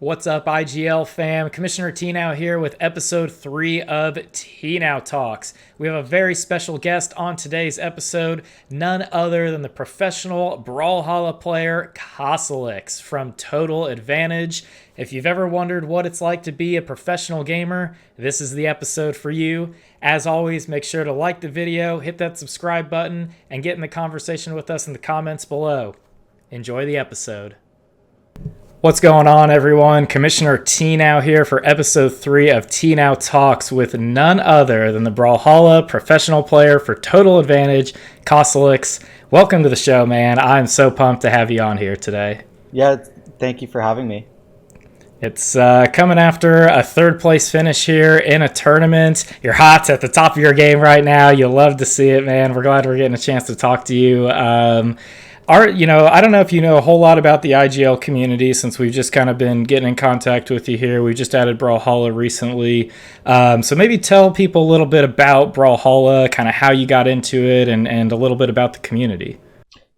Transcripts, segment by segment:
What's up, IGL fam? Commissioner Tnow here with episode 3 of Tnow Talks. We have a very special guest on today's episode, none other than the professional Brawlhalla player Cosolix from Total Advantage. If you've ever wondered what it's like to be a professional gamer, this is the episode for you. As always, make sure to like the video, hit that subscribe button, and get in the conversation with us in the comments below. Enjoy the episode. What's going on, everyone? Commissioner Tnow here for episode 3 of Tnow Talks with none other than the Brawlhalla professional player for Total Advantage, Cosolix. Welcome to the show, man. I'm so pumped to have you on here today. Yeah, thank you for having me. It's coming after a third place finish here in a tournament. You're hot at the top of your game right now. You'll love to see it, man. We're glad we're getting a chance to talk to you. I don't know if you know a whole lot about the IGL community since we've just kind of been getting in contact with you here. We just added Brawlhalla recently. So maybe tell people a little bit about Brawlhalla, kind of how you got into it, and a little bit about the community.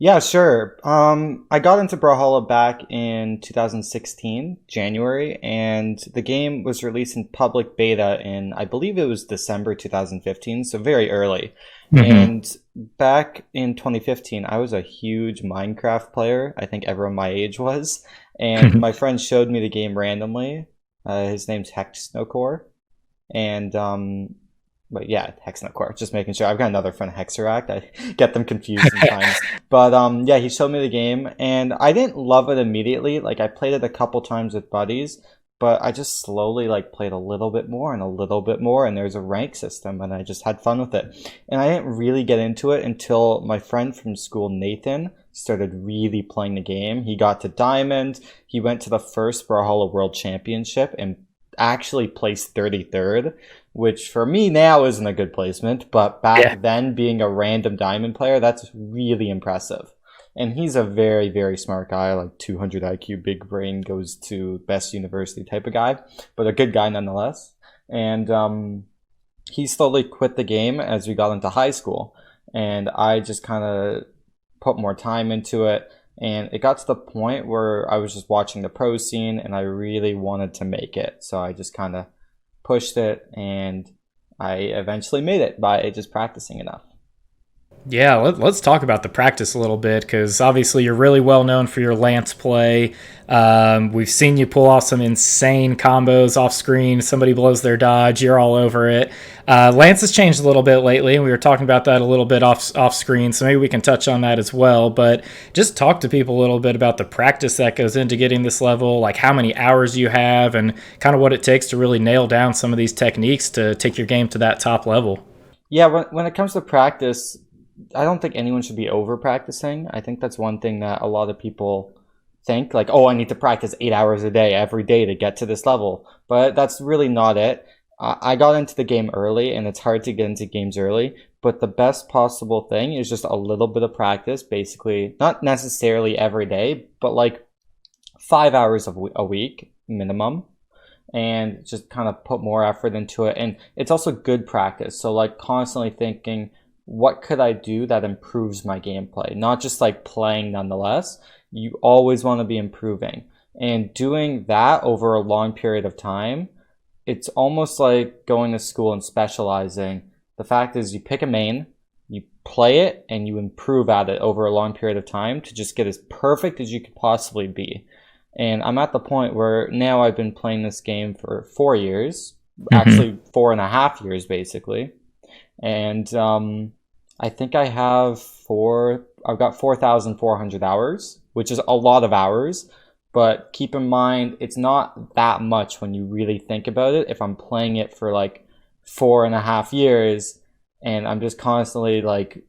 Yeah, sure. I got into Brawlhalla back in 2016, January, and the game was released in public beta in, I believe it was December 2015, so very early. Mm-hmm. And back in 2015, I was a huge Minecraft player. I think everyone my age was. And my friend showed me the game randomly. His name's Hexnocore. And, but yeah, Hexnocore. Just making sure. I've got another friend, Hexeract. I get them confused sometimes. But yeah, he showed me the game. And I didn't love it immediately. Like, I played it a couple times with buddies. But I just slowly played a little bit more and a little bit more, and there's a rank system, and I just had fun with it. And I didn't really get into it until my friend from school, Nathan, started really playing the game. He got to Diamond. He went to the first Brawlhalla World Championship and actually placed 33rd, which for me now isn't a good placement, but back then, being a random Diamond player, that's really impressive. And he's a very, very smart guy, like 200 IQ, big brain, goes to best university type of guy, but a good guy nonetheless. And he slowly quit the game as we got into high school. And I just kind of put more time into it. And it got to the point where I was just watching the pro scene and I really wanted to make it. So I just kind of pushed it and I eventually made it by just practicing enough. Yeah, let's talk about the practice a little bit, because obviously you're really well known for your Lance play. We've seen you pull off some insane combos off screen. Somebody blows their dodge, you're all over it. Lance has changed a little bit lately, and we were talking about that a little bit off screen, so maybe we can touch on that as well. But just talk to people a little bit about the practice that goes into getting this level, like how many hours you have, and kind of what it takes to really nail down some of these techniques to take your game to that top level. Yeah, when it comes to practice, I don't think anyone should be over practicing. I think that's one thing that a lot of people think, like, oh, I need to practice 8 hours a day every day to get to this level. But that's really not it. I got into the game early, and it's hard to get into games early. But the best possible thing is just a little bit of practice, basically, not necessarily every day, but like 5 hours a week minimum. And just kind of put more effort into it. And it's also good practice. So like constantly thinking, what could I do that improves my gameplay? Not just like playing nonetheless. You always want to be improving. And doing that over a long period of time, it's almost like going to school and specializing. The fact is you pick a main, you play it, and you improve at it over a long period of time to just get as perfect as you could possibly be. And I'm at the point where now I've been playing this game for 4 years, actually 4.5 years basically. And I think I've got 4,400 hours, which is a lot of hours. But keep in mind, it's not that much when you really think about it. If I'm playing it for like 4.5 years and I'm just constantly like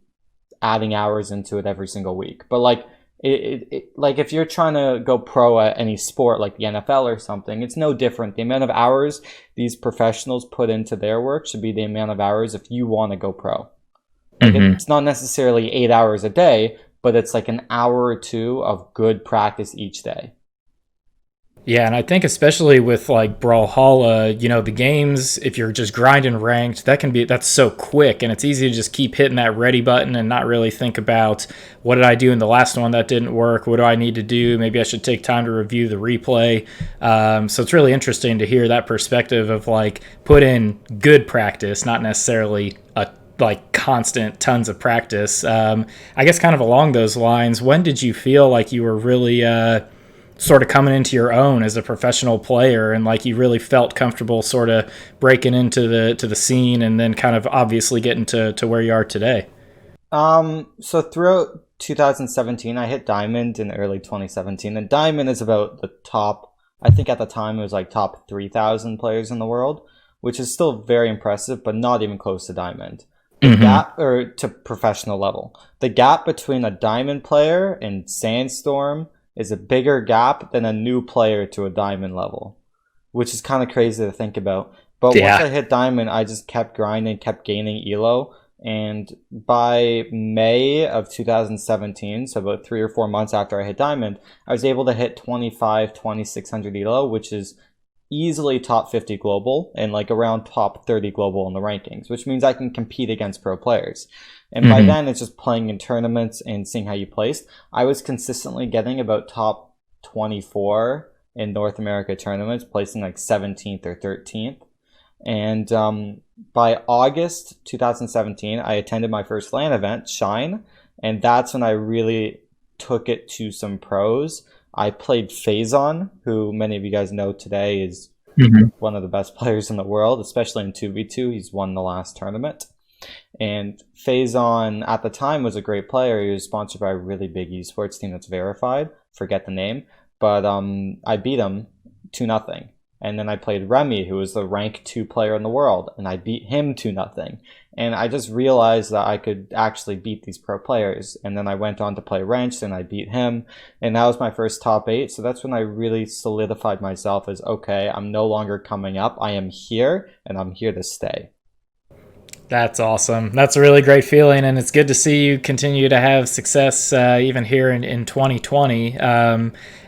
adding hours into it every single week. But like like if you're trying to go pro at any sport like the NFL or something, it's no different. The amount of hours these professionals put into their work should be the amount of hours if you want to go pro. Like it's not necessarily 8 hours a day, but it's like an hour or two of good practice each day. Yeah, and I think especially with like Brawlhalla, the games, if you're just grinding ranked, that's so quick and it's easy to just keep hitting that ready button and not really think about what did I do in the last one that didn't work? What do I need to do? Maybe I should take time to review the replay. So it's really interesting to hear that perspective of like put in good practice, not necessarily a like constant tons of practice. I guess kind of along those lines, when did you feel like you were really sort of coming into your own as a professional player and like you really felt comfortable sort of breaking into the scene and then kind of obviously getting to where you are today? So throughout 2017, I hit Diamond in early 2017, and Diamond is about the top. I think at the time it was like top 3,000 players in the world, which is still very impressive, but not even close to Diamond. The Mm-hmm. gap, or to professional level, the gap between a Diamond player and Sandstorm is a bigger gap than a new player to a Diamond level, which is kind of crazy to think about. But once Yeah. I hit Diamond, I just kept grinding, kept gaining elo. And by May of 2017, so about 3 or 4 months after I hit Diamond, I was able to hit 25, 2600 elo, which is easily top 50 global and like around top 30 global in the rankings, which means I can compete against pro players. And by Mm-hmm. then, it's just playing in tournaments and seeing how you placed. I was consistently getting about top 24 in North America tournaments, placing like 17th or 13th. And by August 2017, I attended my first LAN event, Shine, and that's when I really took it to some pros. I played Phazon, who many of you guys know today is Mm-hmm. one of the best players in the world, especially in 2v2. He's won the last tournament. And Phazon at the time was a great player. He was sponsored by a really big esports team that's verified. Forget the name. But I beat him 2-0. And then I played Remy, who was the rank 2 player in the world, and I beat him 2-0. And I just realized that I could actually beat these pro players. And then I went on to play Wrench, and I beat him. And that was my first top 8. So that's when I really solidified myself as, okay, I'm no longer coming up. I am here, and I'm here to stay. That's awesome. That's a really great feeling, and it's good to see you continue to have success even here in 2020.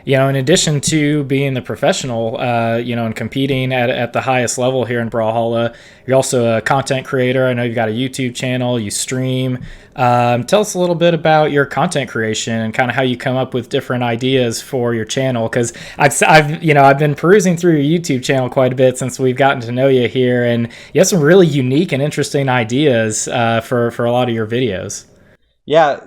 In addition to being the professional, and competing at the highest level here in Brawlhalla, you're also a content creator. I know you've got a YouTube channel, you stream. Tell us a little bit about your content creation and kind of how you come up with different ideas for your channel. Because I've been perusing through your YouTube channel quite a bit since we've gotten to know you here, and you have some really unique and interesting ideas for a lot of your videos. Yeah,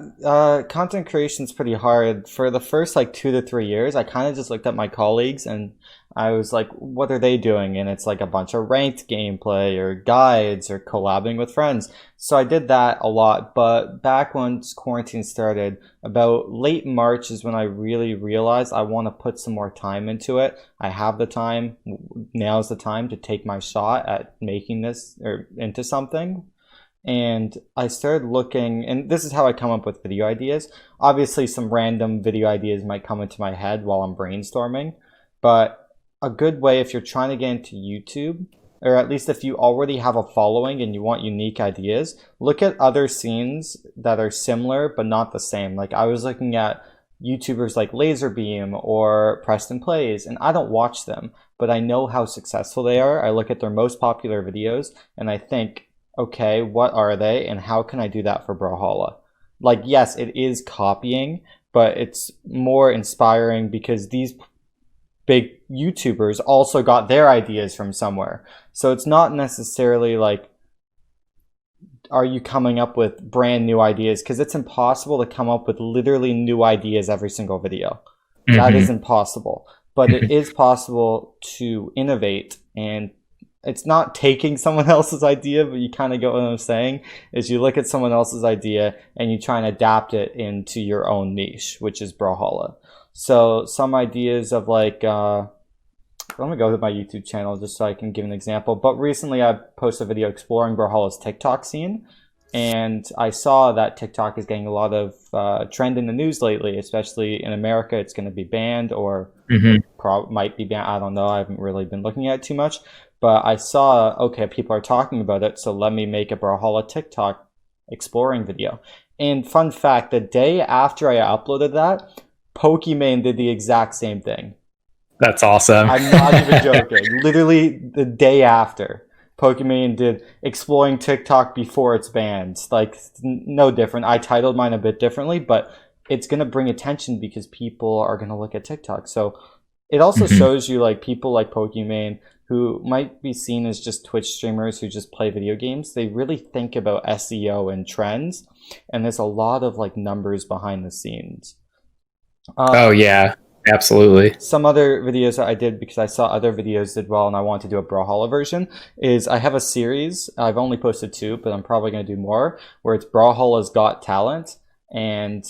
content creation is pretty hard. For the first like 2 to 3 years, I kind of just looked at my colleagues and I was like, what are they doing? And it's like a bunch of ranked gameplay or guides or collabing with friends. So I did that a lot. But back once quarantine started, about late March is when I really realized I want to put some more time into it. I have the time. Now's the time to take my shot at making this or into something. And I started looking, and this is how I come up with video ideas. Obviously, some random video ideas might come into my head while I'm brainstorming, but a good way if you're trying to get into YouTube, or at least if you already have a following and you want unique ideas, look at other scenes that are similar but not the same. Like I was looking at YouTubers like Laserbeam or Preston Plays, and I don't watch them, but I know how successful they are. I look at their most popular videos and I think, okay, what are they and how can I do that for Brawlhalla? Like, yes, it is copying, but it's more inspiring because these big YouTubers also got their ideas from somewhere. So it's not necessarily like, are you coming up with brand new ideas? Because it's impossible to come up with literally new ideas every single video. That is Mm-hmm. impossible. But it is possible to innovate, and it's not taking someone else's idea, but you kind of get what I'm saying, is you look at someone else's idea and you try and adapt it into your own niche, which is Brawlhalla. So some ideas of like, let me go to my YouTube channel just so I can give an example. But recently I posted a video exploring Brawlhalla's TikTok scene. And I saw that TikTok is getting a lot of trend in the news lately, especially in America. It's going to be banned or Mm-hmm. might be banned. I don't know. I haven't really been looking at it too much. But I saw, okay, people are talking about it, so let me make a Brawlhalla TikTok exploring video. And fun fact, the day after I uploaded that, Pokimane did the exact same thing. That's awesome. I'm not even joking. Literally the day after, Pokimane did exploring TikTok before it's banned. Like, no different. I titled mine a bit differently, but it's going to bring attention because people are going to look at TikTok. So it also shows you like people like Pokimane who might be seen as just Twitch streamers who just play video games. They really think about SEO and trends, and there's a lot of like numbers behind the scenes. Oh yeah, absolutely. Some other videos that I did because I saw other videos did well and I wanted to do a Brawlhalla version is I have a series. I've only posted 2, but I'm probably going to do more, where it's Brawlhalla's Got Talent. And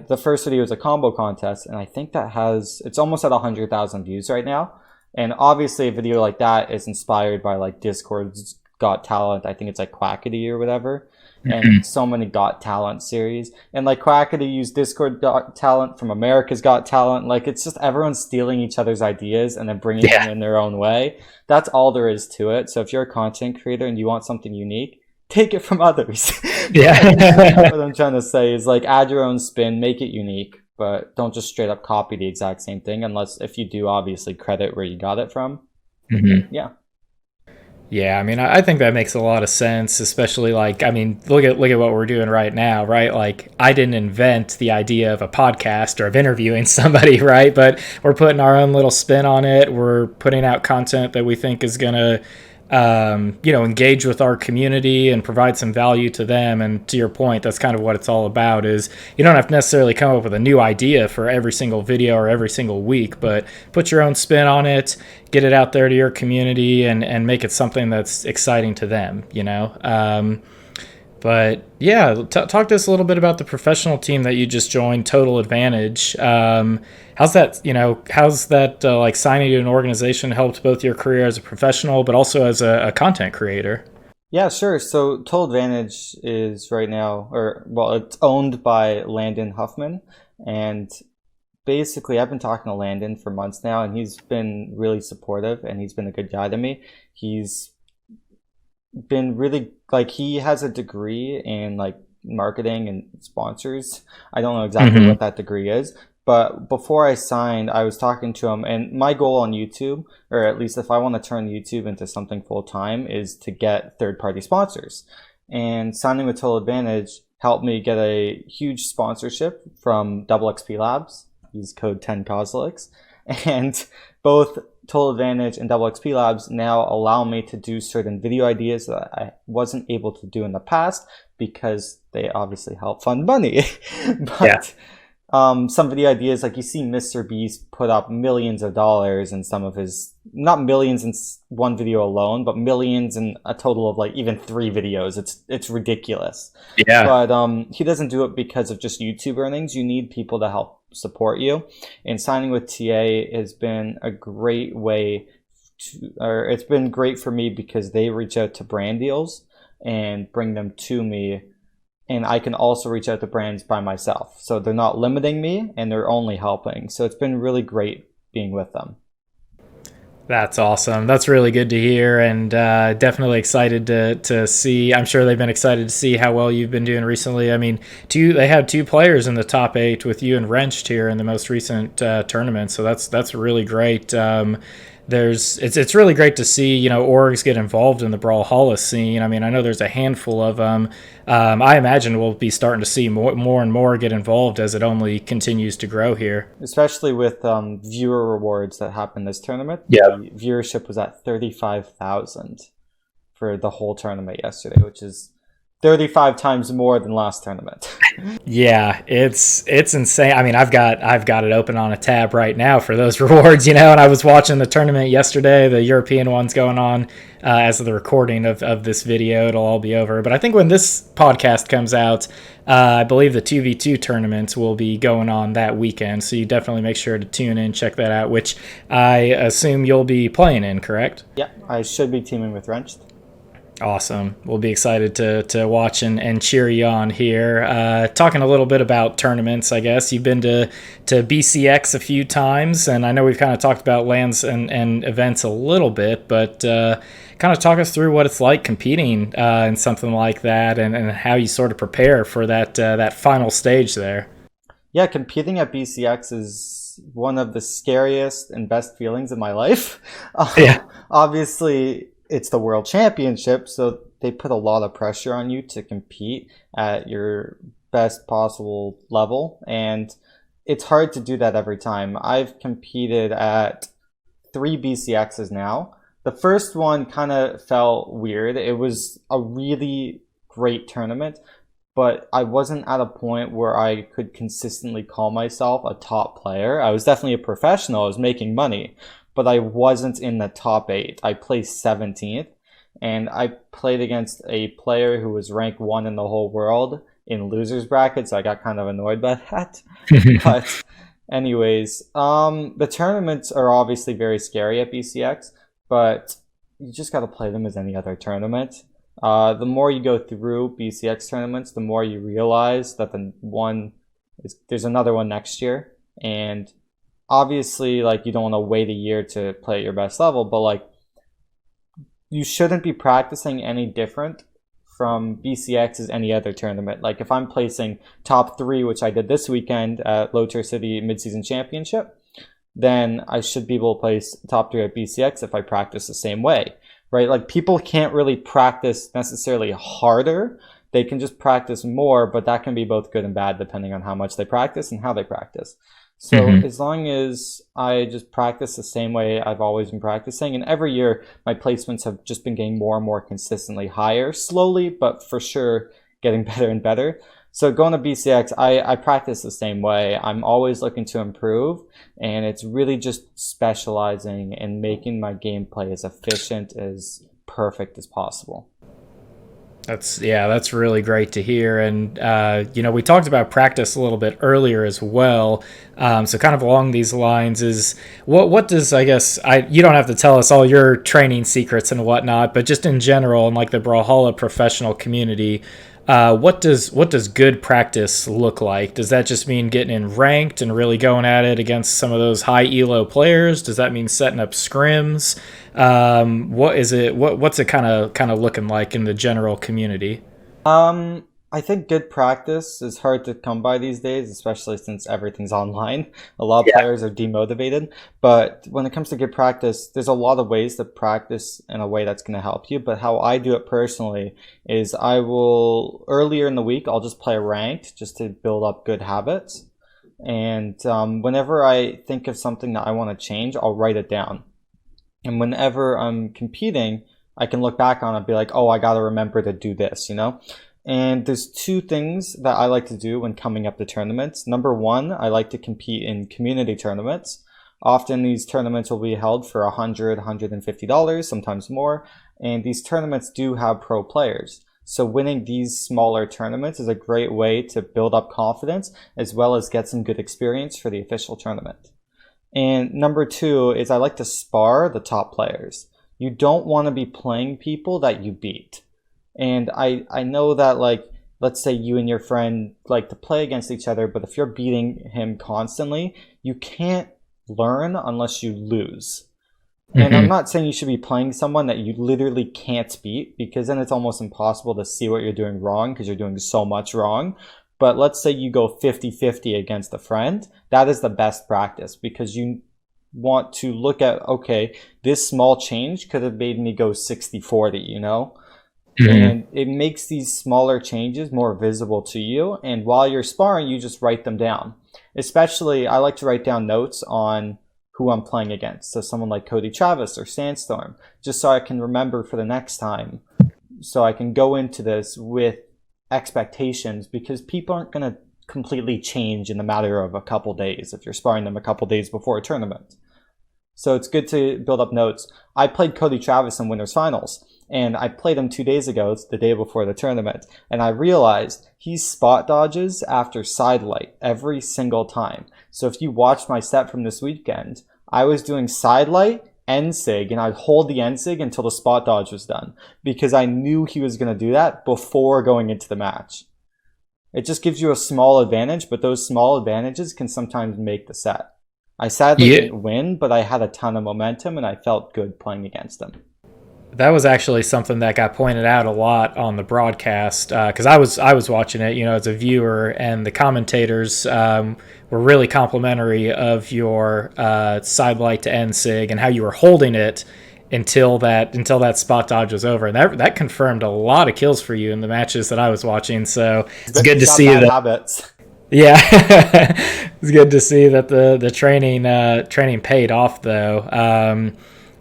the first video is a combo contest, and I think it's almost at 100,000 views right now. And obviously a video like that is inspired by like Discord's Got Talent. I think it's like Quackity or whatever. And so many Got Talent series. And like Quackity used Discord Got Talent from America's Got Talent. Like, it's just everyone stealing each other's ideas and then bringing them in their own way. That's all there is to it. So if you're a content creator and you want something unique, take it from others. Yeah. What I'm trying to say is, like, add your own spin, make it unique, but don't just straight up copy the exact same thing, unless if you do, obviously credit where you got it from. Yeah. Yeah, I mean, I think that makes a lot of sense, especially like, I mean, look at what we're doing right now, right? Like, I didn't invent the idea of a podcast or of interviewing somebody, right? But we're putting our own little spin on it. We're putting out content that we think is going to, engage with our community and provide some value to them. And to your point, that's kind of what it's all about. Is you don't have to necessarily come up with a new idea for every single video or every single week, but put your own spin on it, get it out there to your community, and make it something that's exciting to them, But yeah, talk to us a little bit about the professional team that you just joined, Total Advantage. How's that like signing to an organization helped both your career as a professional, but also as a content creator? Yeah, sure. So Total Advantage is right now, it's owned by Landon Huffman. And basically, I've been talking to Landon for months now, and he's been really supportive, and he's been a good guy to me. He's been really, like, he has a degree in like marketing and sponsors. I don't know exactly what that degree is, but before I signed, I was talking to him, and my goal on YouTube, or at least if I want to turn YouTube into something full time, is to get third-party sponsors. And signing with Total Advantage helped me get a huge sponsorship from XP Labs. Use code 10 Cosolix. And both Total Advantage and XP Labs now allow me to do certain video ideas that I wasn't able to do in the past because they obviously help fund money. But some video ideas, like you see Mr. Beast put up millions of dollars in some of his, not millions in one video alone, but millions in a total of like even 3 videos. It's ridiculous. Yeah. But he doesn't do it because of just YouTube earnings. You need people to help support you. And signing with TA has been a great way it's been great for me because they reach out to brand deals and bring them to me. And I can also reach out to brands by myself. So they're not limiting me and they're only helping. So it's been really great being with them. That's awesome. That's really good to hear, and definitely excited to see. I'm sure they've been excited to see how well you've been doing recently. I mean, they had 2 players in the top 8 with you and Wrenched here in the most recent tournament, so that's really great. It's really great to see, orgs get involved in the Brawlhalla scene. I mean, I know there's a handful of them. I imagine we'll be starting to see more and more get involved as it only continues to grow here. Especially with viewer rewards that happened this tournament. Yeah. The viewership was at 35,000 for the whole tournament yesterday, which is 35 times more than last tournament. Yeah, it's insane. I mean, I've got it open on a tab right now for those rewards, and I was watching the tournament yesterday, the European one's going on as of the recording of this video. It'll all be over. But I think when this podcast comes out, I believe the 2v2 tournaments will be going on that weekend. So you definitely make sure to tune in, check that out, which I assume you'll be playing in, correct? Yeah, I should be teaming with Wrenched. Awesome. We'll be excited to watch and cheer you on here. Talking a little bit about tournaments, I guess. You've been to BCX a few times, and I know we've kind of talked about lands and events a little bit, but kind of talk us through what it's like competing in something like that and how you sort of prepare for that final stage there. Yeah, competing at BCX is one of the scariest and best feelings of my life. Yeah. Obviously, it's the World Championship, so they put a lot of pressure on you to compete at your best possible level, and it's hard to do that every time. I've competed at 3 BCXs now. The first one kind of felt weird. It was a really great tournament, but I wasn't at a point where I could consistently call myself a top player. I was definitely a professional. I was making money, but I wasn't in the top 8. I placed 17th, and I played against a player who was ranked 1 in the whole world in losers bracket, so I got kind of annoyed by that. But anyways, the tournaments are obviously very scary at BCX, but you just got to play them as any other tournament. The more you go through BCX tournaments, the more you realize that there's another one next year, and obviously, like, you don't want to wait a year to play at your best level, but like, you shouldn't be practicing any different from BCX as any other tournament. Like, if I'm placing top 3, which I did this weekend at Low Tier City Midseason Championship, then I should be able to place top 3 at BCX if I practice the same way, right? Like, people can't really practice necessarily harder. They can just practice more, but that can be both good and bad depending on how much they practice and how they practice. So as long as I just practice the same way I've always been practicing, and every year my placements have just been getting more and more consistently higher, slowly, but for sure getting better and better. So going to BCX, I practice the same way. I'm always looking to improve, and it's really just specializing and making my gameplay as efficient, as perfect as possible. That's really great to hear. And we talked about practice a little bit earlier as well. So kind of along these lines is what does, I guess, you don't have to tell us all your training secrets and whatnot, but just in general, in like the Brawlhalla professional community, what does good practice look like? Does that just mean getting in ranked and really going at it against some of those high elo players? Does that mean setting up scrims? What is it? What's it kind of looking like in the general community? I think good practice is hard to come by these days, especially since everything's online. A lot of players are demotivated. But when it comes to good practice, there's a lot of ways to practice in a way that's going to help you. But how I do it personally is earlier in the week, I'll just play ranked just to build up good habits. And whenever I think of something that I want to change, I'll write it down. And whenever I'm competing, I can look back on it and be like, oh, I got to remember to do this, And there's 2 things that I like to do when coming up to tournaments. Number 1, I like to compete in community tournaments. Often these tournaments will be held for $100, $150, sometimes more. And these tournaments do have pro players. So winning these smaller tournaments is a great way to build up confidence as well as get some good experience for the official tournament. And number 2 is I like to spar the top players. You don't want to be playing people that you beat. And I know that, like, let's say you and your friend like to play against each other, but if you're beating him constantly, you can't learn unless you lose. And I'm not saying you should be playing someone that you literally can't beat, because then it's almost impossible to see what you're doing wrong because you're doing so much wrong. But let's say you go 50-50 against a friend. That is the best practice, because you want to look at, okay, this small change could have made me go 60-40, And it makes these smaller changes more visible to you. And while you're sparring, you just write them down. Especially, I like to write down notes on who I'm playing against. So someone like Cody Travis or Sandstorm, just so I can remember for the next time. So I can go into this with expectations, because people aren't going to completely change in the matter of a couple days if you're sparring them a couple days before a tournament. So it's good to build up notes. I played Cody Travis in Winners Finals, and I played him 2 days ago, the day before the tournament, and I realized he spot dodges after side light every single time. So if you watched my set from this weekend, I was doing side light, NSIG, and I'd hold the NSIG until the spot dodge was done, because I knew he was going to do that before going into the match. It just gives you a small advantage, but those small advantages can sometimes make the set. I sadly didn't win, but I had a ton of momentum and I felt good playing against him. That was actually something that got pointed out a lot on the broadcast because I was watching it, as a viewer, and the commentators were really complimentary of your side light to end sig and how you were holding it until that spot dodge was over, and that confirmed a lot of kills for you in the matches that I was watching. So it's good to see that. Habits. Yeah, it's good to see that the training paid off though.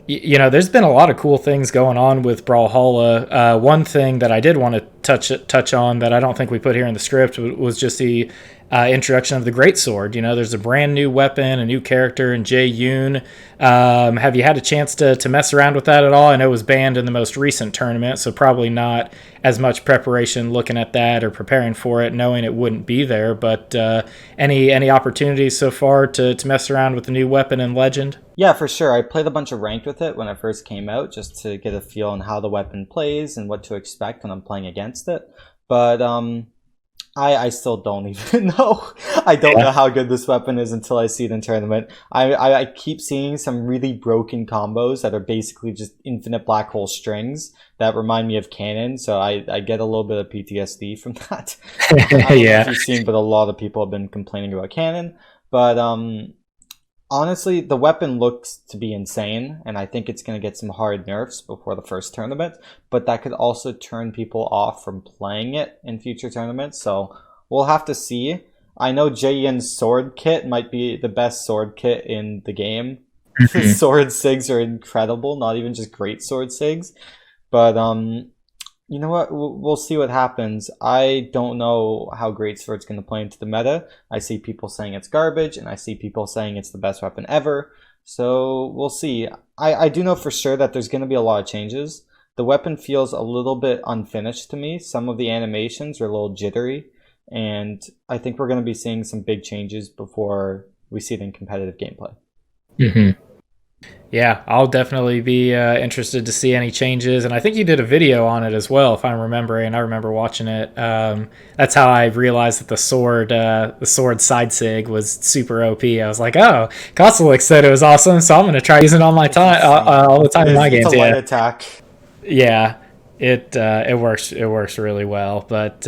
There's been a lot of cool things going on with Brawlhalla. One thing that I did want to touch on that I don't think we put here in the script was just the introduction of the greatsword. There's a brand new weapon, a new character in Jae Yoon. Have you had a chance to mess around with that at all? I know it was banned in the most recent tournament, so probably not as much preparation looking at that or preparing for it, knowing it wouldn't be there. But any opportunities so far to mess around with the new weapon and legend? Yeah, for sure. I played a bunch of ranked with it when it first came out, just to get a feel on how the weapon plays and what to expect when I'm playing against it. But I still don't even know. I don't know how good this weapon is until I see it in tournament. I keep seeing some really broken combos that are basically just infinite black hole strings that remind me of Cannon, so I get a little bit of PTSD from that. I don't know if you've seen, but a lot of people have been complaining about Cannon. But honestly, the weapon looks to be insane, and I think it's going to get some hard nerfs before the first tournament, but that could also turn people off from playing it in future tournaments, so we'll have to see. I know Jaehyun's sword kit might be the best sword kit in the game. His sword sigs are incredible, not even just great sword sigs, but you know what? We'll see what happens. I don't know how Greatsword's going to play into the meta. I see people saying it's garbage, and I see people saying it's the best weapon ever. So we'll see. I do know for sure that there's going to be a lot of changes. The weapon feels a little bit unfinished to me. Some of the animations are a little jittery, and I think we're going to be seeing some big changes before we see it in competitive gameplay. Mm-hmm. Yeah, I'll definitely be interested to see any changes, and I think you did a video on it as well, if I'm remembering. I remember watching it. That's how I realized that the sword side sig was super OP. I was like, oh, Cosolix said it was awesome, so I'm going to try using it on my time all the time in my games. It's a light attack. Yeah, it works really well, but.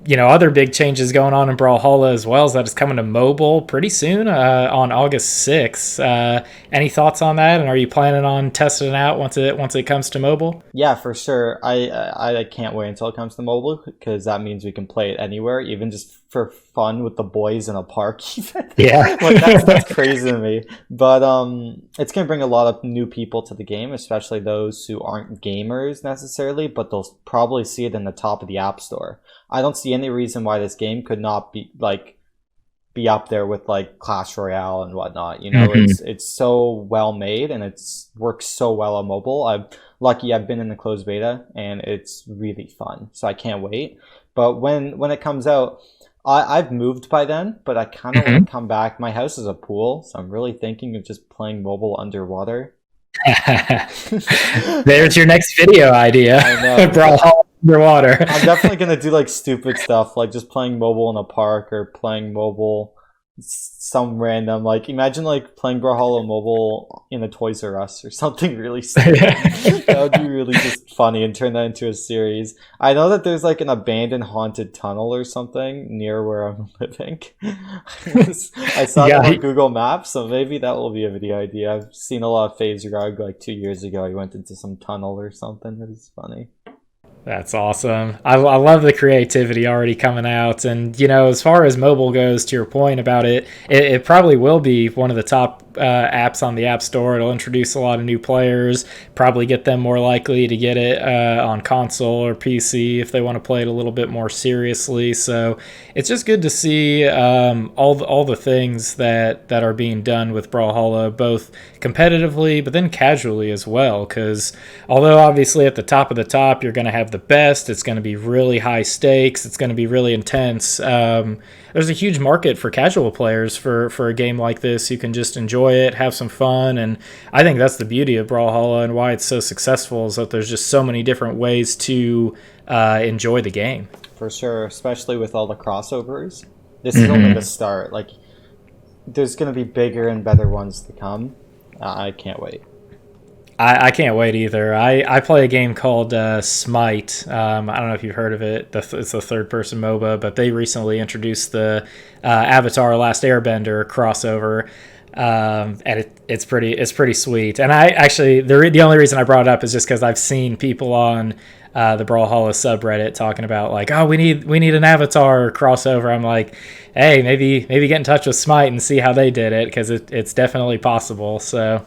Other big changes going on in Brawlhalla as well is that it's coming to mobile pretty soon on August 6th. Any thoughts on that? And are you planning on testing it out once it comes to mobile? Yeah, for sure. I can't wait until it comes to mobile, because that means we can play it anywhere, even just for fun with the boys in a park. Even. Yeah, like that's crazy to me. But it's gonna bring a lot of new people to the game, especially those who aren't gamers necessarily, but they'll probably see it in the top of the App Store. I don't see any reason why this game could not be up there with like Clash Royale and whatnot. It's so well made, and it's works so well on mobile. I've been in the closed beta, and it's really fun. So I can't wait. But when it comes out, I've moved by then, but I kind of want to come back. My house is a pool, so I'm really thinking of just playing mobile underwater. There's your next video idea. I know. Brawlhalla underwater. I'm definitely gonna do like stupid stuff, like just playing mobile in a park or playing mobile some random, like imagine like playing Brawlhalla mobile in a Toys R Us or something really silly. That would be really just funny, and turn that into a series. I know that there's like an abandoned haunted tunnel or something near where I'm living. I saw that on Google Maps, so maybe that will be a video idea. I've seen a lot of FaZe Rug like 2 years ago. He went into some tunnel or something. It was funny. That's awesome. I love the creativity already coming out. And, as far as mobile goes, to your point about it probably will be one of the top apps on the App Store. It'll introduce a lot of new players, probably get them more likely to get it on console or PC if they want to play it a little bit more seriously. So it's just good to see all the things that are being done with Brawlhalla, both competitively but then casually as well. Because although obviously at the top of the top you're going to have the best, it's going to be really high stakes, it's going to be really intense. There's a huge market for casual players for a game like this who can just enjoy it, have some fun, and I think that's the beauty of Brawlhalla and why it's so successful, is that there's just so many different ways to enjoy the game. For sure, especially with all the crossovers. This is only the start. Like, there's going to be bigger and better ones to come. I can't wait. I can't wait either. I play a game called Smite. I don't know if you've heard of it. It's a third person MOBA, but they recently introduced the Avatar: Last Airbender crossover, and it's pretty sweet. And I actually the only reason I brought it up is just because I've seen people on the Brawlhalla subreddit talking about like, oh, we need an Avatar crossover. I'm like, hey, maybe get in touch with Smite and see how they did it, because it's definitely possible. So.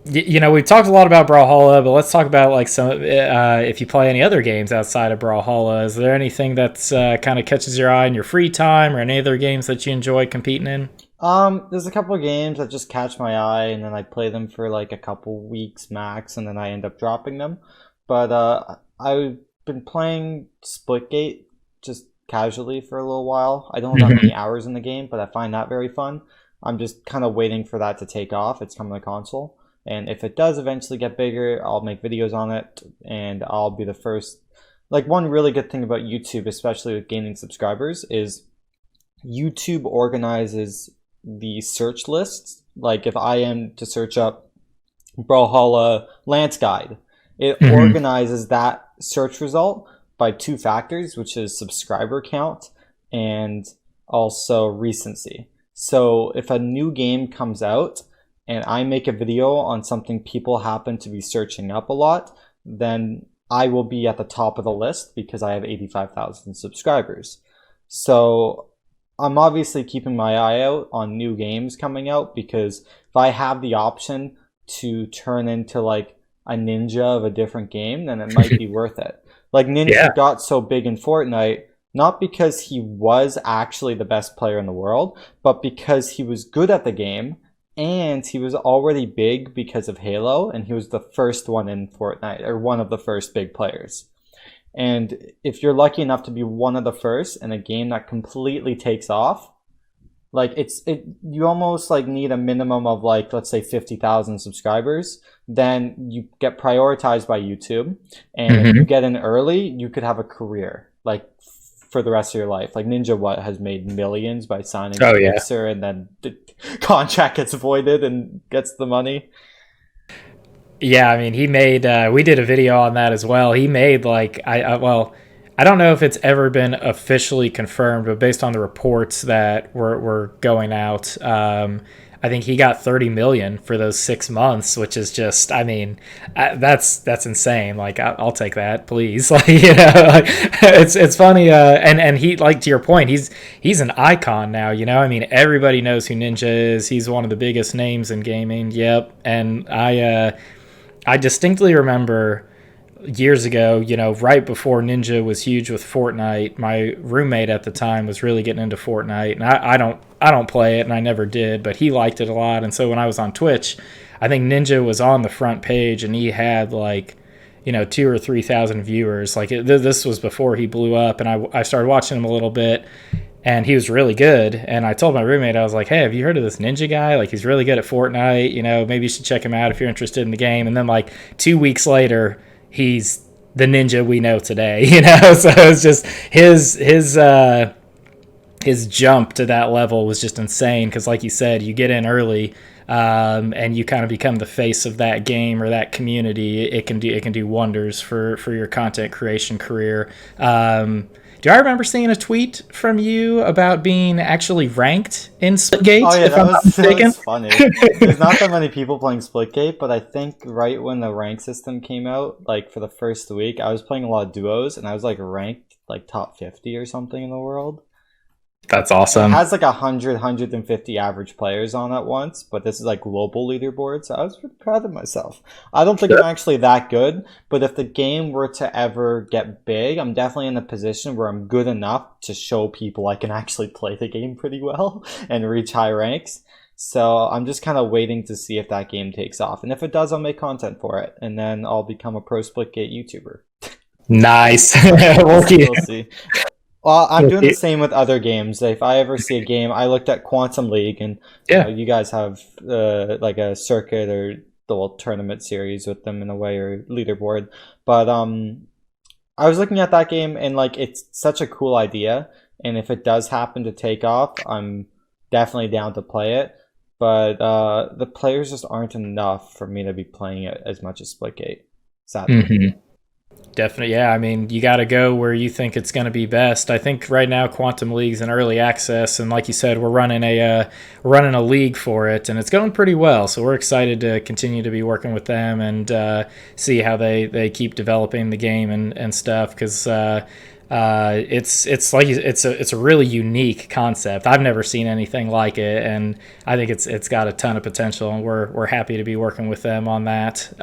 We've talked a lot about Brawlhalla, but let's talk about like some. If you play any other games outside of Brawlhalla, is there anything that's kind of catches your eye in your free time, or any other games that you enjoy competing in? There's a couple of games that just catch my eye, and then I play them for like a couple weeks max, and then I end up dropping them. But I've been playing Splitgate just casually for a little while. I don't have that many hours in the game, but I find that very fun. I'm just kind of waiting for that to take off. It's coming to console. And if it does eventually get bigger, I'll make videos on it, and I'll be the first. Like, one really good thing about YouTube, especially with gaining subscribers, is YouTube organizes the search lists. Like, if I am to search up Brawlhalla Lance Guide, it organizes that search result by two factors, which is subscriber count and also recency. So if a new game comes out and I make a video on something people happen to be searching up a lot, then I will be at the top of the list because I have 85,000 subscribers. So I'm obviously keeping my eye out on new games coming out, because if I have the option to turn into like a ninja of a different game, then it might be worth it. Like, Ninja got so big in Fortnite, not because he was actually the best player in the world, but because he was good at the game. And he was already big because of Halo, and he was the first one in Fortnite, or one of the first big players. And if you're lucky enough to be one of the first in a game that completely takes off, like you almost like need a minimum of like, let's say 50,000 subscribers. Then you get prioritized by YouTube, and if you get in early, you could have a career like for the rest of your life. Like, Ninja has made millions by signing a Mixer, and then the contract gets voided and gets the money. Yeah, I mean, he made. We did a video on that as well. He made like I don't know if it's ever been officially confirmed, but based on the reports that were going out, I think he got 30 million for those 6 months, which is just, I mean, that's insane. Like, I'll take that, please. Like, like, it's funny. And he, like, to your point, he's an icon now. I mean, everybody knows who Ninja is. He's one of the biggest names in gaming. Yep. And I distinctly remember years ago, right before Ninja was huge with Fortnite, my roommate at the time was really getting into Fortnite, and I don't play it, and I never did, but he liked it a lot. And so when I was on Twitch, I think Ninja was on the front page, and he had like 2,000 or 3,000 viewers. Like, this was before he blew up, and I started watching him a little bit, and he was really good. And I told my roommate, I was like, hey, have you heard of this Ninja guy? Like, he's really good at Fortnite. Maybe you should check him out if you're interested in the game. And then like 2 weeks later, he's the Ninja we know today, So it's just his jump to that level was just insane, because like you said, you get in early, and you kind of become the face of that game or that community. It can do wonders for your content creation career. Do I remember seeing a tweet from you about being actually ranked in Splitgate? Oh yeah, that was funny. There's not that many people playing Splitgate, but I think right when the rank system came out, like for the first week, I was playing a lot of duos, and I was like ranked like top 50 or something in the world. That's awesome. It has like 150 average players on at once, but this is like global leaderboard, so I was pretty proud of myself. I don't think I'm actually that good, but if the game were to ever get big, I'm definitely in a position where I'm good enough to show people I can actually play the game pretty well and reach high ranks. So I'm just kind of waiting to see if that game takes off. And if it does, I'll make content for it, and then I'll become a pro Splitgate YouTuber. Nice. We'll see. Well, I'm doing the same with other games. If I ever see a game, I looked at Quantum League, and you guys have like a circuit or the little tournament series with them in a way, or leaderboard. But I was looking at that game, and like, it's such a cool idea. And if it does happen to take off, I'm definitely down to play it. but the players just aren't enough for me to be playing it as much as Splitgate, sadly. Mm-hmm. Definitely, yeah. I mean, you got to go where you think it's going to be best. I think right now Quantum League's in early access, and like you said, we're running a league for it, and it's going pretty well. So we're excited to continue to be working with them and see how they keep developing the game and stuff. Because it's a really unique concept. I've never seen anything like it, and I think it's got a ton of potential, and we're happy to be working with them on that.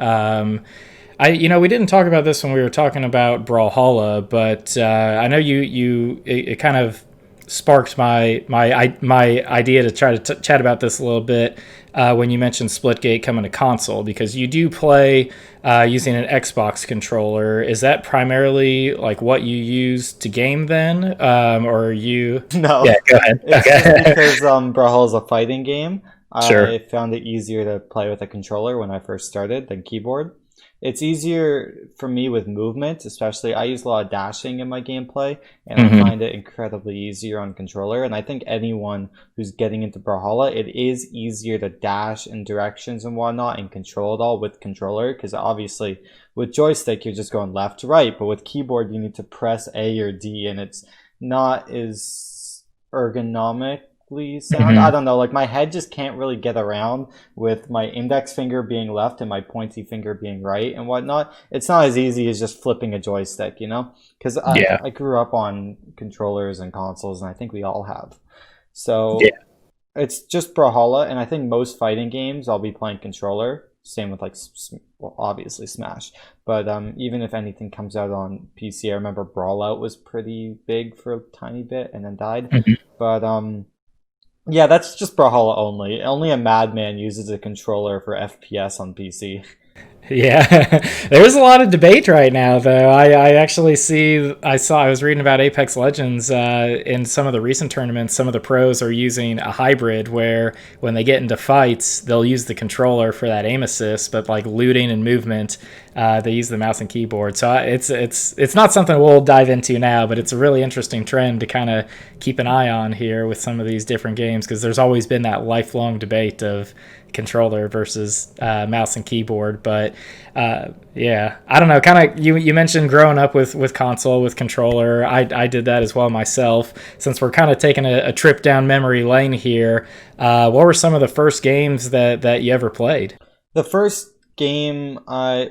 We didn't talk about this when we were talking about Brawlhalla, but I know it kind of sparked my idea to try to chat about this a little bit when you mentioned Splitgate coming to console, because you do play using an Xbox controller. Is that primarily like what you use to game then, or are you? No, Yeah, go ahead. it's just because Brawlhalla is a fighting game. Sure. I found it easier to play with a controller when I first started than keyboard. It's easier for me with movement, especially I use a lot of dashing in my gameplay, and I find it incredibly easier on controller. And I think anyone who's getting into Brawlhalla, it is easier to dash in directions and whatnot and control it all with controller, because obviously with joystick you're just going left to right, but with keyboard you need to press A or D, and it's not as ergonomic sound. I don't know, like my head just can't really get around with my index finger being left and my pointy finger being right and whatnot. It's not as easy as just flipping a joystick, because I grew up on controllers and consoles, and I think we all have. So it's just Brawlhalla, and I think most fighting games I'll be playing controller. Same with obviously Smash, but even if anything comes out on PC, I remember Brawl Out was pretty big for a tiny bit and then died. But yeah, that's just Brawlhalla only. Only a madman uses a controller for FPS on PC. Yeah, there's a lot of debate right now, though. I actually I was reading about Apex Legends in some of the recent tournaments. Some of the pros are using a hybrid where when they get into fights, they'll use the controller for that aim assist, but like looting and movement, they use the mouse and keyboard. So it's not something we'll dive into now, but it's a really interesting trend to kind of keep an eye on here with some of these different games, because there's always been that lifelong debate of controller versus mouse and keyboard. But yeah, I don't know, kind of you mentioned growing up with console with controller. I did that as well myself. Since we're kind of taking a trip down memory lane here, what were some of the first games that you ever played? The first game I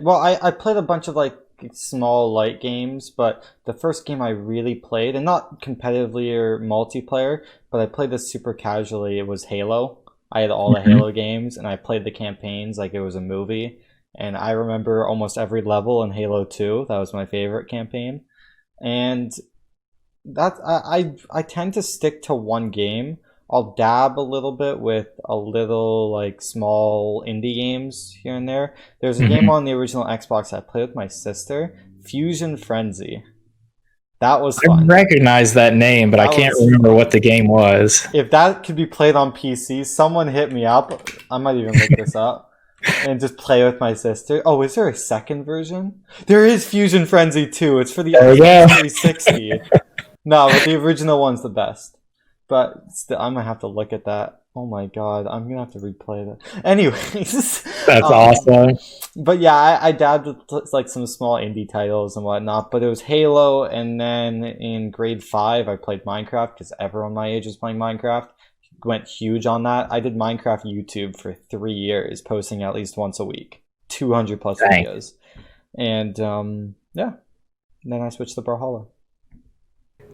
played a bunch of like small light games, but the first game I really played, and not competitively or multiplayer, but I played this super casually, it was Halo. I had all the Halo games, and I played the campaigns like it was a movie. And I remember almost every level in Halo 2. That was my favorite campaign. And that I tend to stick to one game. I'll dab a little bit with a little like small indie games here and there. There's a game on the original Xbox I played with my sister, Fusion Frenzy. That was fun. I recognize that name, but I can't remember what the game was. If that could be played on PC, someone hit me up. I might even look this up and just play with my sister. Oh, is there a second version? There is Fusion Frenzy 2. It's for the Xbox 360. No, but the original one's the best. But still, I'm going to have to look at that. Oh my god, I'm going to have to replay that. Anyways. That's awesome. But yeah, I dabbed with like some small indie titles and whatnot, but it was Halo, and then in grade 5 I played Minecraft, because everyone my age was playing Minecraft. Went huge on that. I did Minecraft YouTube for 3 years, posting at least once a week. 200 plus videos. And yeah, and then I switched to Brawlhalla.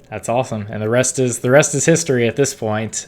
That's awesome, and the rest is history at this point.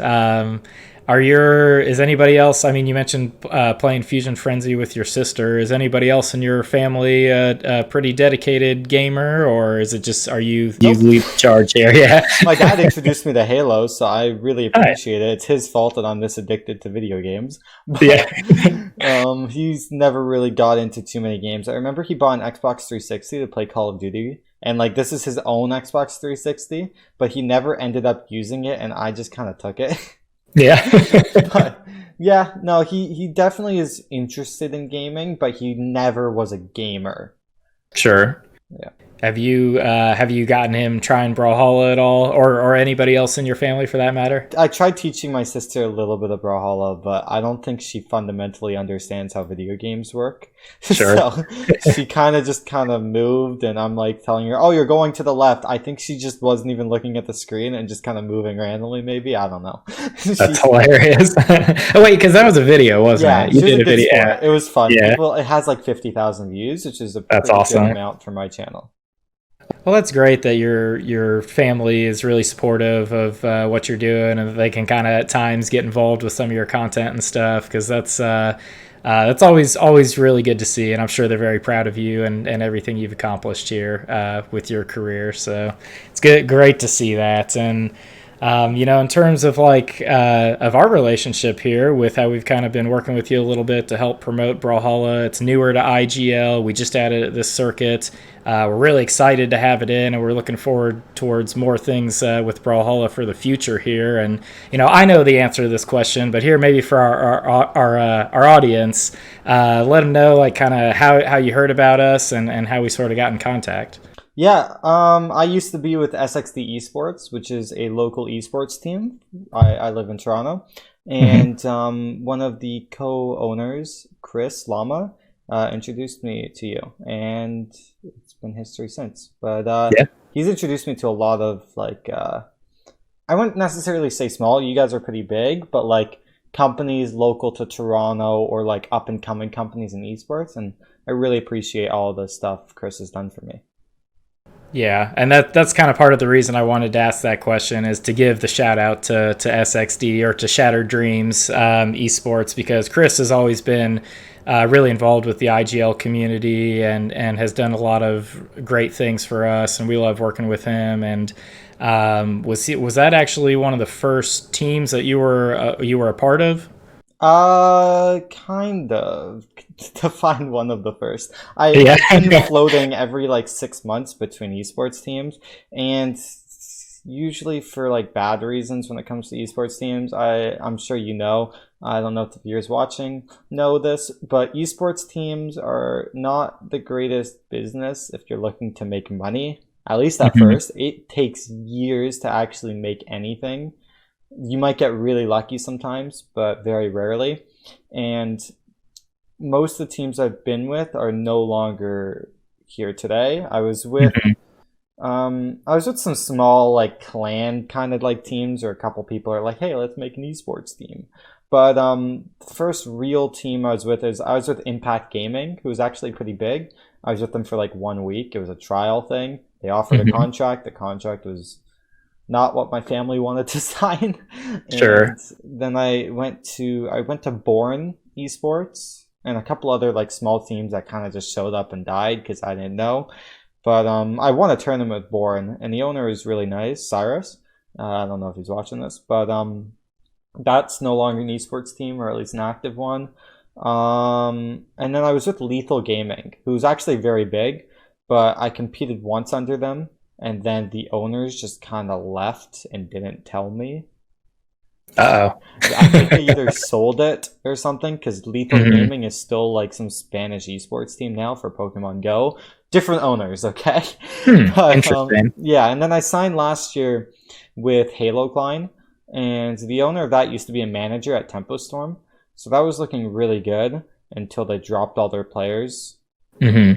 Is anybody else? I mean, you mentioned playing Fusion Frenzy with your sister. Is anybody else in your family a pretty dedicated gamer, or is it just you lead the charge here? Yeah, my dad introduced me to Halo, so I really appreciate it. It's his fault that I'm this addicted to video games. But, yeah, he's never really got into too many games. I remember he bought an Xbox 360 to play Call of Duty. And like this is his own Xbox 360, but he never ended up using it, and I just kind of took it. Yeah. But yeah, no, he definitely is interested in gaming, but he never was a gamer. Sure. Yeah. Have you gotten him trying Brawlhalla at all, or anybody else in your family for that matter? I tried teaching my sister a little bit of Brawlhalla, but I don't think she fundamentally understands how video games work. Sure. So she kind of moved, and I'm like telling her, "Oh, you're going to the left." I think she just wasn't even looking at the screen and just kind of moving randomly. Maybe, I don't know. That's hilarious. Oh wait, because that was a video, wasn't Yeah, it? You she was did a a good video. sport. It was fun. Yeah. People, it has like 50,000 views, which is a That's pretty awesome. good amount for my channel. Well, that's great that your family is really supportive of what you're doing, and that they can kind of at times get involved with some of your content and stuff. Because that's always really good to see, and I'm sure they're very proud of you and everything you've accomplished here with your career. So it's great to see that. And in terms of of our relationship here, with how we've kind of been working with you a little bit to help promote Brawlhalla. It's newer to IGL. We just added it this circuit. We're really excited to have it in, and we're looking forward towards more things with Brawlhalla for the future here. And I know the answer to this question, but here maybe for our audience, let them know kind of how you heard about us and how we sort of got in contact. Yeah, I used to be with SxD Esports, which is a local esports team. I live in Toronto, and one of the co-owners, Chris Lama, introduced me to you, and it's been history since. But he's introduced me to a lot of I wouldn't necessarily say small. You guys are pretty big, but companies local to Toronto or up and coming companies in esports, and I really appreciate all the stuff Chris has done for me. Yeah, and that's kind of part of the reason I wanted to ask that question, is to give the shout out to SxD, or to Shattered Dreams Esports, because Chris has always been really involved with the IGL community and has done a lot of great things for us, and we love working with him. And was that actually one of the first teams that you were a part of? Kind of. To find one of the first. I've been floating every 6 months between esports teams, and usually for bad reasons when it comes to esports teams. I'm sure I don't know if the viewers watching know this, but esports teams are not the greatest business if you're looking to make money. At least at first. It takes years to actually make anything. You might get really lucky sometimes, but very rarely. And most of the teams I've been with are no longer here today. I was with some small clan kind of teams, or a couple people are hey, let's make an esports team. But the first real team I was with Impact Gaming, who was actually pretty big. I was with them for 1 week. It was a trial thing. They offered a contract. The contract was not what my family wanted to sign. Sure. And then I went to Born Esports and a couple other small teams that kind of just showed up and died because I didn't know. But I won a tournament with Born, and the owner is really nice, Cyrus. I don't know if he's watching this, but that's no longer an esports team, or at least an active one. And then I was with Lethal Gaming, who's actually very big, but I competed once under them, and then the owners just kind of left and didn't tell me. Uh-oh. I think they either sold it or something, because Lethal Gaming is still some Spanish esports team now for Pokemon Go. Different owners, okay? But, interesting. Yeah, and then I signed last year with Halo Klein, and the owner of that used to be a manager at Tempo Storm. So that was looking really good until they dropped all their players. So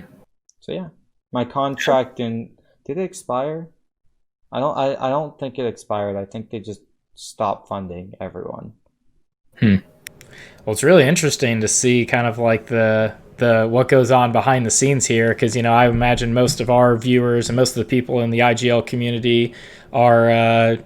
yeah, my contract did it expire? I don't think it expired. I think they just stopped funding everyone. Well, it's really interesting to see kind of the what goes on behind the scenes here, because I imagine most of our viewers and most of the people in the IGL community are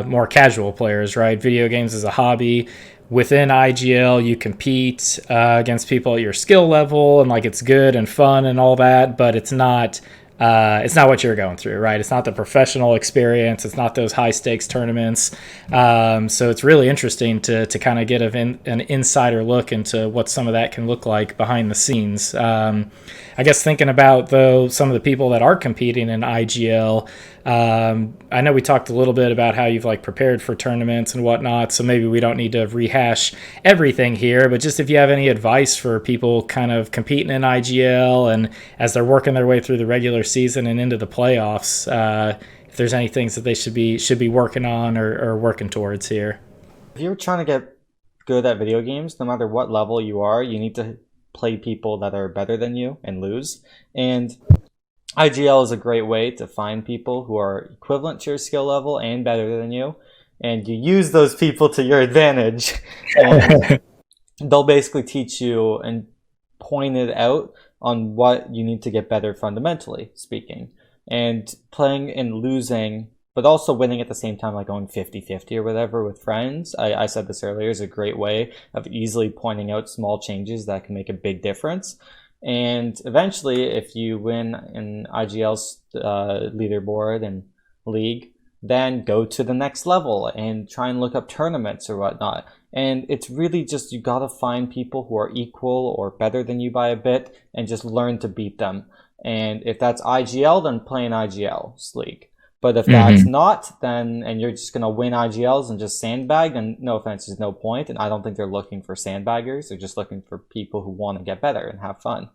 more casual players, right? Video games is a hobby. Within IGL, you compete against people at your skill level, and it's good and fun and all that, but it's not what you're going through, right? It's not the professional experience. It's not those high stakes tournaments. So it's really interesting to kind of get an insider look into what some of that can look like behind the scenes. I guess thinking about, though, some of the people that are competing in IGL, I know we talked a little bit about how you've prepared for tournaments and whatnot, so maybe we don't need to rehash everything here, but just if you have any advice for people kind of competing in IGL and as they're working their way through the regular season and into the playoffs. If there's any things that they should be working on or working towards here. If you're trying to get good at video games, no matter what level you are, you need to play people that are better than you and lose. And IGL is a great way to find people who are equivalent to your skill level and better than you. And you use those people to your advantage. And they'll basically teach you and point it out on what you need to get better fundamentally speaking. And playing and losing, but also winning at the same time, like going 50-50 or whatever with friends. I said this earlier, is a great way of easily pointing out small changes that can make a big difference. And eventually, if you win an IGL's leaderboard and league, then go to the next level and try and look up tournaments or whatnot. And it's really just, you gotta find people who are equal or better than you by a bit and just learn to beat them. And if that's IGL, then play an IGL's league. But if that's not, then, and you're just going to win IGLs and just sandbag, then no offense, there's no point. And I don't think they're looking for sandbaggers. They're just looking for people who want to get better and have fun.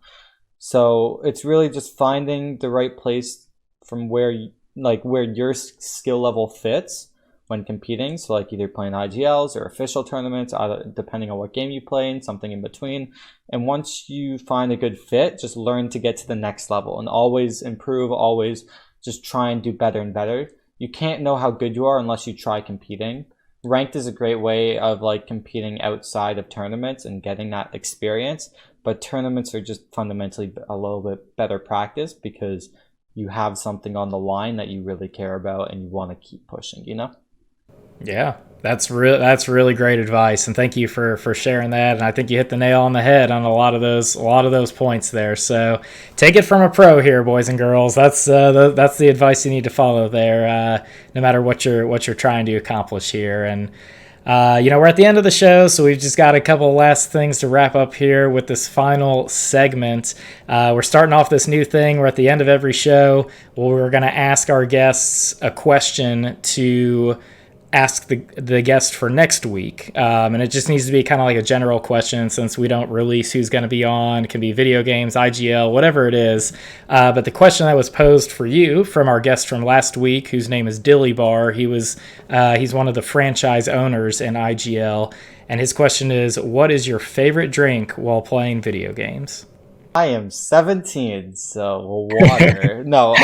So it's really just finding the right place from where your skill level fits when competing. So like either playing IGLs or official tournaments, depending on what game you play in, something in between. And once you find a good fit, just learn to get to the next level and always improve, always just try and do better and better. You can't know how good you are unless you try competing. Ranked is a great way of like competing outside of tournaments and getting that experience. But tournaments are just fundamentally a little bit better practice because you have something on the line that you really care about and you want to keep pushing, you know? Yeah, that's really great advice, and thank you for sharing that. And I think you hit the nail on the head on a lot of those points there. So take it from a pro here, boys and girls. That's the advice you need to follow there, no matter what you're trying to accomplish here. And we're at the end of the show, so we've just got a couple last things to wrap up here with this final segment. We're starting off this new thing. We're at the end of every show. We're going to ask our guests a question to ask the guest for next week, and it just needs to be kind of like a general question since we don't release who's going to be on. It can be video games, IGL, whatever it is, but the question that was posed for you from our guest from last week, whose name is Dilly Bar, he's one of the franchise owners in IGL, and his question is, what is your favorite drink while playing video games? I am 17, so water. No,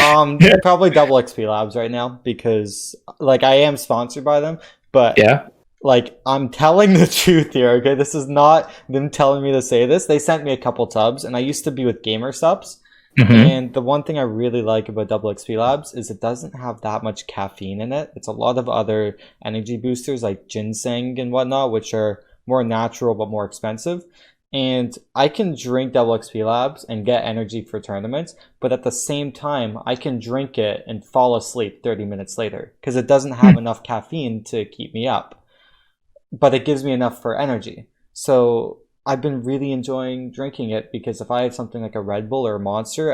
probably Double XP Labs right now because, like, I am sponsored by them, but yeah, like, I'm telling the truth here. Okay, this is not them telling me to say this. They sent me a couple tubs, and I used to be with Gamer Subs. And the one thing I really like about Double XP Labs is it doesn't have that much caffeine in it. It's a lot of other energy boosters like ginseng and whatnot, which are more natural but more expensive. And I can drink Double XP Labs and get energy for tournaments, but at the same time, I can drink it and fall asleep 30 minutes later because it doesn't have enough caffeine to keep me up, but it gives me enough for energy. So I've been really enjoying drinking it because if I had something like a Red Bull or a Monster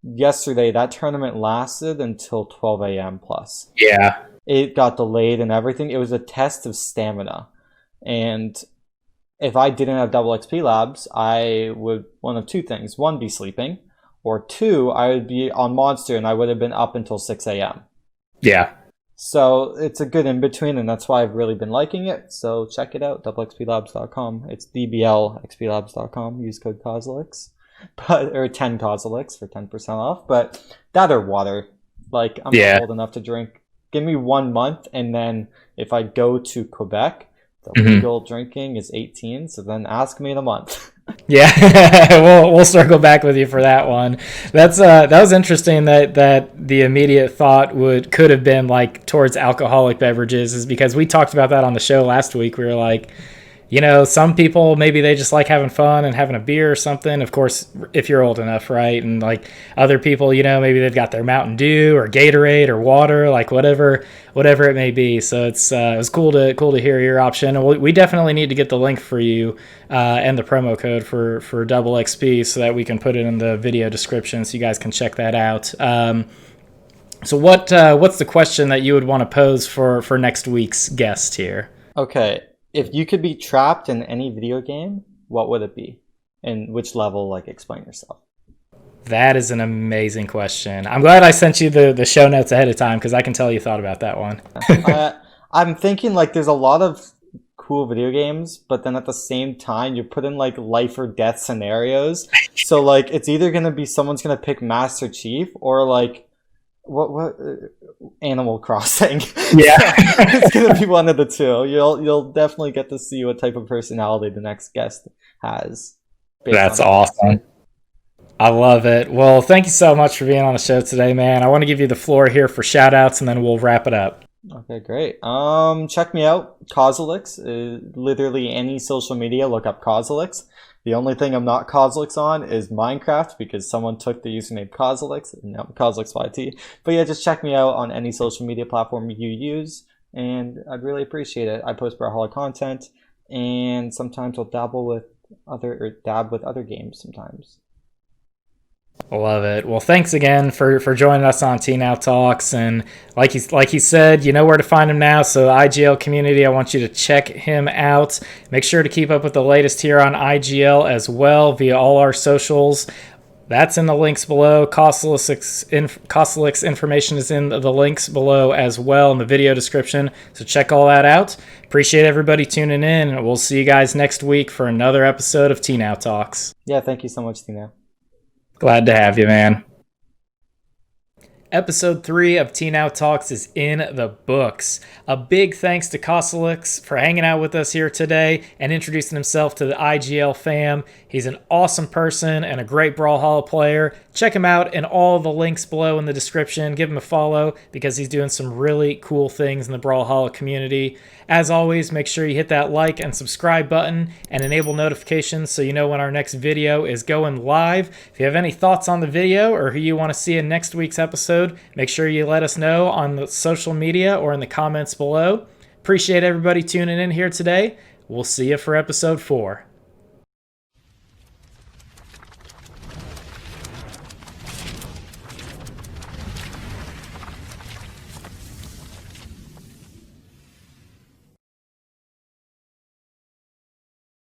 yesterday, that tournament lasted until 12 a.m. plus. Yeah. It got delayed and everything. It was a test of stamina. And if I didn't have Double XP Labs, I would, one of two things. One, be sleeping. Or two, I would be on Monster and I would have been up until 6 a.m. Yeah. So it's a good in-between, and that's why I've really been liking it. So check it out, doublexplabs.com. It's dblxplabs.com. Use code Cosolix. Or 10 Cosolix for 10% off. But that or water. Like, I'm not old enough to drink. Give me 1 month, and then if I go to Quebec, the legal drinking is 18, so then ask me in a month. Yeah, we'll circle back with you for that one. That was interesting that the immediate thought could have been like towards alcoholic beverages, is because we talked about that on the show last week. We were like, some people, maybe they just like having fun and having a beer or something. Of course, if you're old enough, right? And like other people, maybe they've got their Mountain Dew or Gatorade or water, like whatever it may be. So it was cool to hear your option. And we definitely need to get the link for you and the promo code for Double XP so that we can put it in the video description so you guys can check that out. So what's the question that you would want to pose for next week's guest here? Okay. If you could be trapped in any video game, what would it be? And which level, explain yourself. That is an amazing question. I'm glad I sent you the show notes ahead of time because I can tell you thought about that one. I'm thinking like there's a lot of cool video games, but then at the same time you put in like life or death scenarios. So like it's either gonna be someone's gonna pick Master Chief or like what Animal Crossing. Yeah. It's gonna be one of the two. You'll definitely get to see what type of personality the next guest has. That's awesome. I love it. Well, thank you so much for being on the show today, man. I want to give you the floor here for shout outs and then we'll wrap it up. Okay, great. Check me out, Cosolix. Literally any social media, look up Cosolix. The only thing I'm not Cosolix on is Minecraft because someone took the username Cosolix, and now I'm CosolixYT. But yeah, just check me out on any social media platform you use, and I'd really appreciate it. I post Brawlhalla content, and sometimes I'll dab with other games sometimes. Love it. Well, thanks again for joining us on Tnow Talks. And like he said, you know where to find him now. So the IGL community, I want you to check him out. Make sure to keep up with the latest here on IGL as well via all our socials. That's in the links below. Cosolix information is in the links below as well in the video description. So check all that out. Appreciate everybody tuning in. And we'll see you guys next week for another episode of Tnow Talks. Yeah, thank you so much, Tnow. Glad to have you, man. Episode 3 of Tnow Talks is in the books. A big thanks to Cosolix for hanging out with us here today and introducing himself to the IGL fam. He's an awesome person and a great Brawlhalla player. Check him out in all the links below in the description. Give him a follow because he's doing some really cool things in the Brawlhalla community. As always, make sure you hit that like and subscribe button and enable notifications so you know when our next video is going live. If you have any thoughts on the video or who you want to see in next week's episode, make sure you let us know on the social media or in the comments below. Appreciate everybody tuning in here today. We'll see you for episode 4.